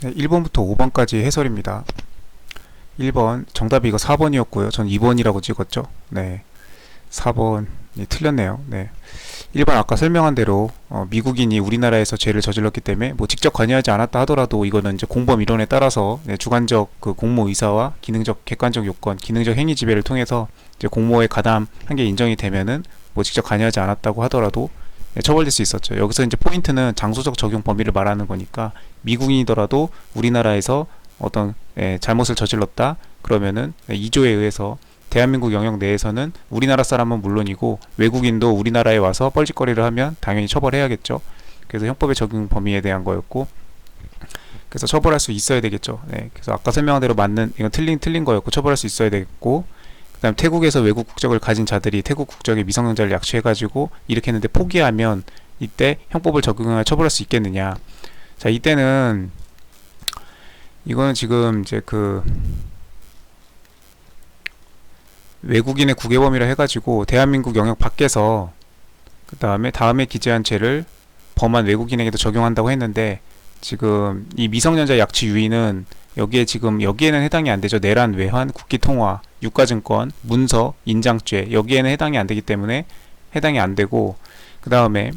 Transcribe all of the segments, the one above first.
네, 1번부터 5번까지 해설입니다. 1번 정답이 이거 4번이었고요. 전 2번이라고 찍었죠. 네, 4번이 틀렸네요. 네, 1번 아까 설명한 대로 미국인이 우리나라에서 죄를 저질렀기 때문에 뭐 직접 관여하지 않았다 하더라도 이거는 이제 공범 이론에 따라서 네, 주관적 그 공모 의사와 기능적 객관적 요건, 기능적 행위 지배를 통해서 이제 공모에 가담한 게 인정이 되면은 뭐 직접 관여하지 않았다고 하더라도 네, 처벌될 수 있었죠. 여기서 이제 포인트는 장소적 적용 범위를 말하는 거니까 미국인이더라도 우리나라에서 어떤 잘못을 저질렀다 그러면은 2조에 의해서 대한민국 영역 내에서는 우리나라 사람은 물론이고 외국인도 우리나라에 와서 뻘짓거리를 하면 당연히 처벌해야겠죠. 그래서 형법의 적용 범위에 대한 거였고, 그래서 처벌할 수 있어야 되겠죠. 네, 그래서 아까 설명한 대로 맞는 이건 틀린 거였고 처벌할 수 있어야 되겠고, 그다음 태국에서 외국 국적을 가진 자들이 태국 국적의 미성년자를 약취해가지고 일으켰는데 포기하면 이때 형법을 적용하여 처벌할 수 있겠느냐. 자, 이때는 이거는 지금 이제 그 외국인의 국외범위라 해가지고 대한민국 영역 밖에서 그 다음에 기재한 죄를 범한 외국인에게도 적용한다고 했는데, 지금 이 미성년자 약취 유인은 여기에는 해당이 안 되죠. 내란, 외환, 국기 통화, 유가증권, 문서, 인장죄 여기에는 해당이 안 되기 때문에 해당이 안 되고, 그 다음에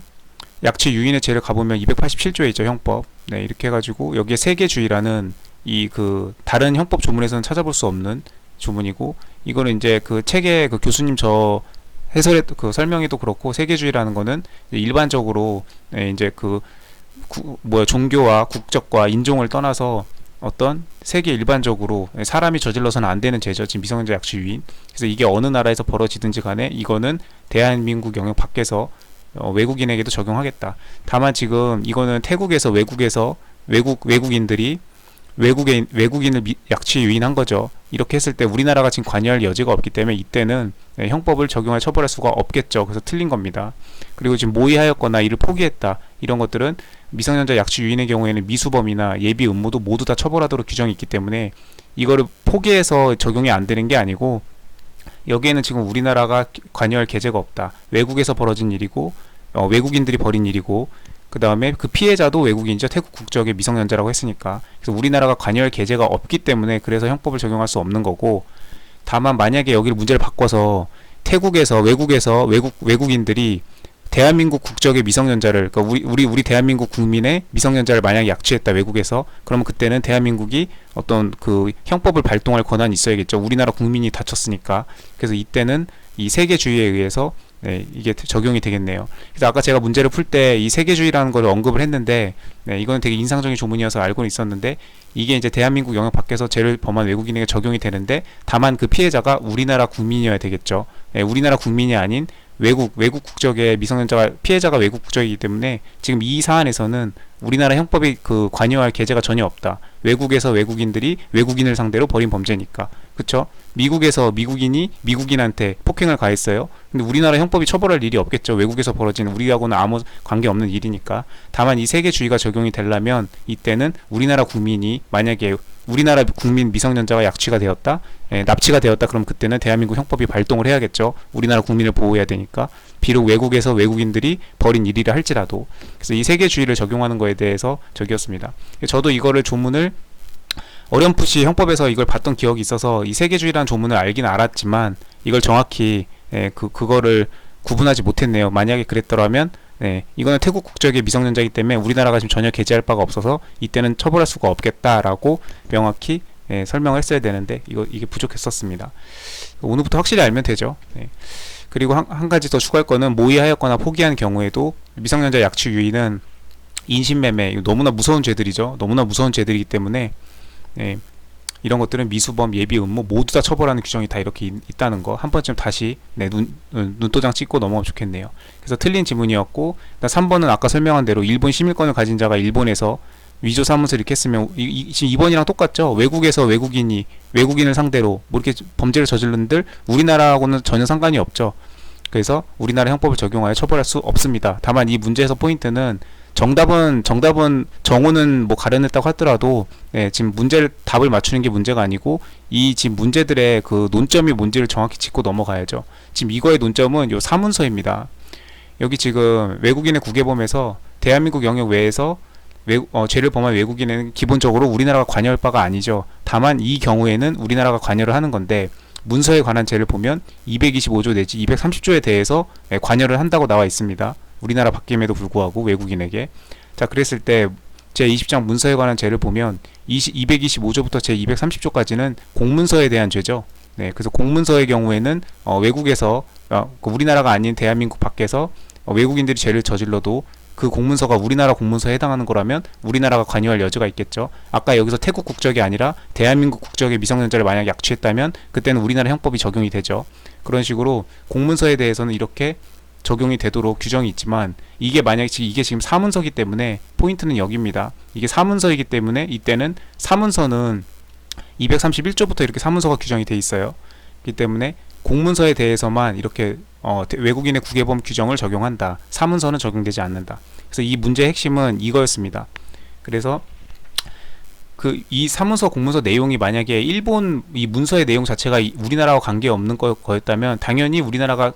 약취 유인의 죄를 가보면 287조에 있죠, 형법. 네, 이렇게 해가지고 여기에 세계주의라는 이 그 다른 형법 조문에서는 찾아볼 수 없는 조문이고, 이거는 이제 그 책에 그 교수님 저 해설에 그 설명에도 그렇고, 세계주의라는 거는 일반적으로 이제 그 종교와 국적과 인종을 떠나서 어떤 세계 일반적으로 사람이 저질러서는 안 되는 죄죠. 지금 미성년자 약취 유인. 그래서 이게 어느 나라에서 벌어지든지 간에 이거는 대한민국 영역 밖에서 외국인에게도 적용하겠다. 다만 지금 이거는 태국에서 외국인들이 외국인을 약취 유인한 거죠. 이렇게 했을 때 우리나라가 지금 관여할 여지가 없기 때문에 이때는 형법을 적용해 처벌할 수가 없겠죠. 그래서 틀린 겁니다. 그리고 지금 모의하였거나 이를 포기했다, 이런 것들은 미성년자 약취 유인의 경우에는 미수범이나 예비 음모도 모두 다 처벌하도록 규정이 있기 때문에 이거를 포기해서 적용이 안 되는 게 아니고, 여기에는 지금 우리나라가 관여할 계제가 없다. 외국에서 벌어진 일이고 외국인들이 벌인 일이고, 그 다음에 그 피해자도 외국인이죠. 태국 국적의 미성년자라고 했으니까. 그래서 우리나라가 관여할 계제가 없기 때문에 그래서 형법을 적용할 수 없는 거고, 다만 만약에 여기를 문제를 바꿔서 태국에서 외국인들이 대한민국 국적의 미성년자를, 그러니까 우리 대한민국 국민의 미성년자를 만약에 약취했다, 외국에서, 그러면 그때는 대한민국이 어떤 그 형법을 발동할 권한이 있어야겠죠. 우리나라 국민이 다쳤으니까. 그래서 이때는 이 세계주의에 의해서 이게 적용이 되겠네요. 그래서 아까 제가 문제를 풀 때 이 세계주의라는 걸 언급을 했는데, 이거는 되게 인상적인 조문이어서 알고는 있었는데, 이게 이제 대한민국 영역 밖에서 죄를 범한 외국인에게 적용이 되는데, 다만 그 피해자가 우리나라 국민이어야 되겠죠. 우리나라 국민이 아닌 외국 국적의 미성년자가, 피해자가 외국 국적이기 때문에 지금 이 사안에서는 우리나라 형법이 그 관여할 계제가 전혀 없다. 외국에서 외국인들이 외국인을 상대로 벌인 범죄니까. 그쵸? 미국에서 미국인이 미국인한테 폭행을 가했어요. 근데 우리나라 형법이 처벌할 일이 없겠죠. 외국에서 벌어진, 우리하고는 아무 관계없는 일이니까. 다만 이 세계주의가 적용이 되려면 이때는 우리나라 국민이, 만약에 우리나라 국민 미성년자가 약취가 되었다, 납치가 되었다, 그럼 그때는 대한민국 형법이 발동을 해야겠죠. 우리나라 국민을 보호해야 되니까. 비록 외국에서 외국인들이 벌인 일이라 할지라도. 그래서 이 세계주의를 적용하는 거에 대해서 적이었습니다. 저도 이거를 조문을 어렴풋이 형법에서 이걸 봤던 기억이 있어서 이 세계주의라는 조문을 알긴 알았지만 이걸 정확히 그거를 구분하지 못했네요. 만약에 그랬더라면 이거는 태국 국적의 미성년자이기 때문에 우리나라가 지금 전혀 게재할 바가 없어서 이때는 처벌할 수가 없겠다라고 명확히 설명을 했어야 되는데 이게 부족했었습니다. 오늘부터 확실히 알면 되죠. 그리고 한 가지 더 추가할 거는, 모의하였거나 포기한 경우에도 미성년자 약취 유인은 인신매매, 너무나 무서운 죄들이죠. 너무나 무서운 죄들이기 때문에 이런 것들은 미수범, 예비 음모 모두 다 처벌하는 규정이 다 이렇게 있다는 거 한 번쯤 다시 눈도장 찍고 넘어가면 좋겠네요. 그래서 틀린 지문이었고, 3번은 아까 설명한 대로 일본 시민권을 가진 자가 일본에서 위조 사무소를 이렇게 했으면 지금 2번이랑 똑같죠. 외국에서 외국인을 상대로 뭐 이렇게 범죄를 저질른들 우리나라하고는 전혀 상관이 없죠. 그래서 우리나라 형법을 적용하여 처벌할 수 없습니다. 다만 이 문제에서 포인트는, 정답은 정오는 뭐 가려냈다고 하더라도 지금 답을 맞추는 게 문제가 아니고, 이 지금 문제들의 그 논점이 뭔지를 정확히 짚고 넘어가야죠. 지금 이거의 논점은 요 사문서입니다. 여기 지금 외국인의 국외범에서 대한민국 영역 외에서 죄를 범한 외국인에는 기본적으로 우리나라가 관여할 바가 아니죠. 다만 이 경우에는 우리나라가 관여를 하는 건데, 문서에 관한 죄를 보면 225조 내지 230조에 대해서 관여를 한다고 나와 있습니다. 우리나라 바뀜에도 불구하고 외국인에게. 자, 그랬을 때 제20장 문서에 관한 죄를 보면 225조부터 제230조까지는 공문서에 대한 죄죠. 네, 그래서 공문서의 경우에는 외국에서 우리나라가 아닌 대한민국 밖에서 외국인들이 죄를 저질러도 그 공문서가 우리나라 공문서에 해당하는 거라면 우리나라가 관여할 여지가 있겠죠. 아까 여기서 태국 국적이 아니라 대한민국 국적의 미성년자를 만약 약취했다면 그때는 우리나라 형법이 적용이 되죠. 그런 식으로 공문서에 대해서는 이렇게 적용이 되도록 규정이 있지만, 이게 만약에 이게 지금 사문서이기 때문에 포인트는 여기입니다. 이게 사문서이기 때문에 이때는 사문서는 231조부터 이렇게 사문서가 규정이 돼 있어요. 그렇기 때문에 공문서에 대해서만 이렇게 외국인의 국외범 규정을 적용한다. 사문서는 적용되지 않는다. 그래서 이 문제의 핵심은 이거였습니다. 그래서 이 사문서 공문서 내용이 만약에 일본 이 문서의 내용 자체가 우리나라와 관계없는 거였다면 당연히 우리나라가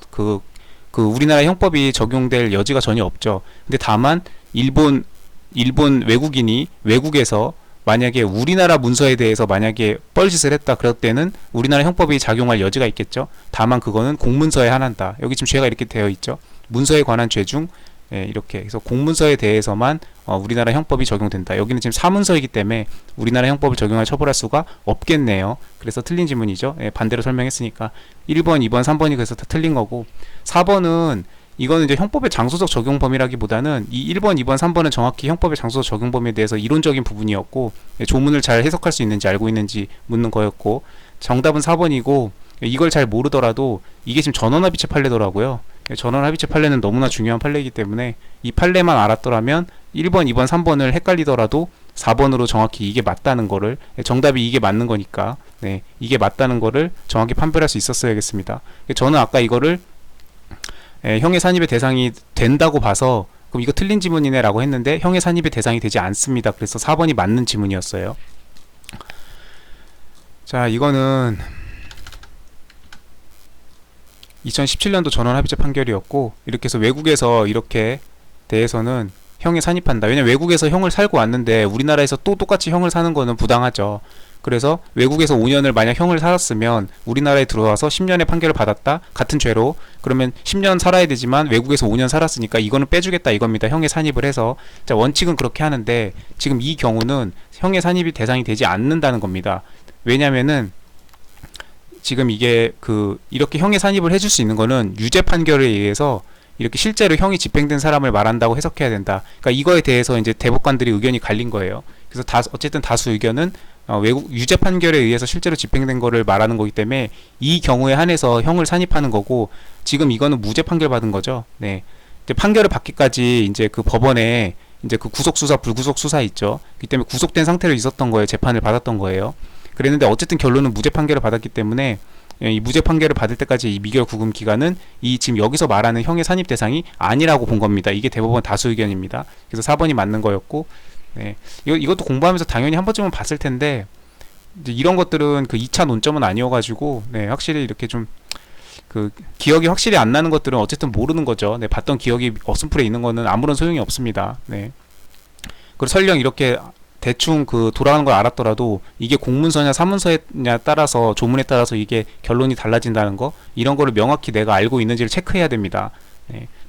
우리나라 형법이 적용될 여지가 전혀 없죠. 근데 다만 일본 외국인이 외국에서 만약에 우리나라 문서에 대해서 만약에 뻘짓을 했다, 그럴 때는 우리나라 형법이 작용할 여지가 있겠죠. 다만 그거는 공문서에 한한다. 여기 지금 죄가 이렇게 되어 있죠. 문서에 관한 죄 중 이렇게, 그래서 공문서에 대해서만 우리나라 형법이 적용된다. 여기는 지금 사문서이기 때문에 우리나라 형법을 적용할 처벌할 수가 없겠네요. 그래서 틀린 지문이죠. 반대로 설명했으니까 1번, 2번, 3번이 그래서 다 틀린 거고, 4번은 이거는 이제 형법의 장소적 적용 범위라기보다는 이 1번, 2번, 3번은 정확히 형법의 장소적 적용 범위에 대해서 이론적인 부분이었고, 조문을 잘 해석할 수 있는지 알고 있는지 묻는 거였고, 정답은 4번이고, 이걸 잘 모르더라도 이게 지금 전원합의체 판례더라고요. 전원합의체 판례는 너무나 중요한 판례이기 때문에 이 판례만 알았더라면 1번, 2번, 3번을 헷갈리더라도 4번으로 정확히 이게 맞다는 거를, 정답이 이게 맞는 거니까 이게 맞다는 거를 정확히 판별할 수 있었어야겠습니다. 저는 아까 이거를 형의 산입의 대상이 된다고 봐서 그럼 이거 틀린 지문이네 라고 했는데 형의 산입의 대상이 되지 않습니다. 그래서 4번이 맞는 지문이었어요. 자, 이거는 2017년도 전원합의체 판결이었고, 이렇게 해서 외국에서 이렇게 대해서는 형에 산입한다. 왜냐면 외국에서 형을 살고 왔는데 우리나라에서 또 똑같이 형을 사는 거는 부당하죠. 그래서 외국에서 5년을 만약 형을 살았으면 우리나라에 들어와서 10년의 판결을 받았다, 같은 죄로. 그러면 10년 살아야 되지만 외국에서 5년 살았으니까 이거는 빼주겠다 이겁니다. 형에 산입을 해서. 자, 원칙은 그렇게 하는데 지금 이 경우는 형에 산입이 대상이 되지 않는다는 겁니다. 왜냐면은 지금 이게 이렇게 형에 산입을 해줄 수 있는 거는 유죄 판결에 의해서 이렇게 실제로 형이 집행된 사람을 말한다고 해석해야 된다. 그러니까 이거에 대해서 이제 대법관들이 의견이 갈린 거예요. 그래서 어쨌든 다수 의견은 외국 유죄 판결에 의해서 실제로 집행된 거를 말하는 거기 때문에 이 경우에 한해서 형을 산입하는 거고, 지금 이거는 무죄 판결 받은 거죠. 네. 이제 판결을 받기까지 이제 그 법원에 이제 그 구속 수사, 불구속 수사 있죠. 그렇기 때문에 구속된 상태로 있었던 거예요. 재판을 받았던 거예요. 그랬는데 어쨌든 결론은 무죄 판결을 받았기 때문에 이 무죄 판결을 받을 때까지 이 미결 구금 기간은 이 지금 여기서 말하는 형의 산입 대상이 아니라고 본 겁니다. 이게 대법원 다수 의견입니다. 그래서 4번이 맞는 거였고, 이것도 공부하면서 당연히 한 번쯤은 봤을 텐데 이제 이런 것들은 그 2차 논점은 아니어가지고 확실히 이렇게 좀 기억이 확실히 안 나는 것들은 어쨌든 모르는 거죠. 봤던 기억이 어슴풀에 있는 거는 아무런 소용이 없습니다. 그리고 설령 이렇게 대충 돌아가는 걸 알았더라도 이게 공문서냐 사문서냐 따라서, 조문에 따라서 이게 결론이 달라진다는 거, 이런 거를 명확히 내가 알고 있는지를 체크해야 됩니다.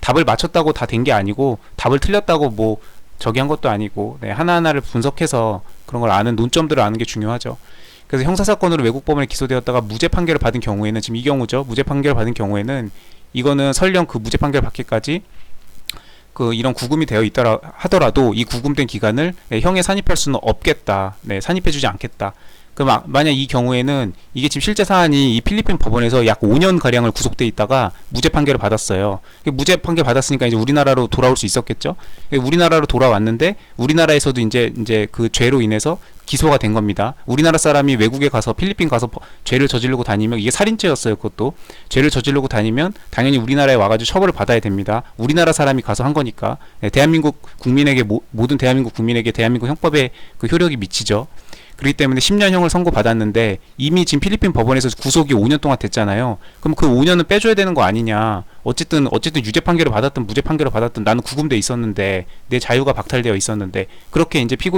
답을 맞췄다고 다 된 게 아니고, 답을 틀렸다고 뭐 저기 한 것도 아니고, 하나하나를 분석해서 그런 걸 아는, 논점들을 아는 게 중요하죠. 그래서 형사사건으로 외국법원에 기소되었다가 무죄 판결을 받은 경우에는, 지금 이 경우죠. 무죄 판결을 받은 경우에는 이거는 설령 그 무죄 판결 받기까지 이런 구금이 되어 있더라 하더라도 이 구금된 기간을 형에 산입할 수는 없겠다. 산입해주지 않겠다. 그럼 만약 이 경우에는 이게 지금 실제 사안이 이 필리핀 법원에서 약 5년 가량을 구속돼 있다가 무죄 판결을 받았어요. 무죄 판결 받았으니까 이제 우리나라로 돌아올 수 있었겠죠. 우리나라로 돌아왔는데 우리나라에서도 이제 그 죄로 인해서 기소가 된 겁니다. 우리나라 사람이 외국에 가서, 필리핀 가서 죄를 저지르고 다니면, 이게 살인죄였어요. 그것도 죄를 저지르고 다니면 당연히 우리나라에 와가지고 처벌을 받아야 됩니다. 우리나라 사람이 가서 한 거니까. 대한민국 국민에게, 모든 대한민국 국민에게 대한민국 형법의 그 효력이 미치죠. 그렇기 때문에 10년형을 선고받았는데 이미 지금 필리핀 법원에서 구속이 5년 동안 됐잖아요. 그럼 그 5년은 빼줘야 되는 거 아니냐. 어쨌든 유죄 판결을 받았든 무죄 판결을 받았든 나는 구금돼 있었는데 내 자유가 박탈되어 있었는데 그렇게 이제 피고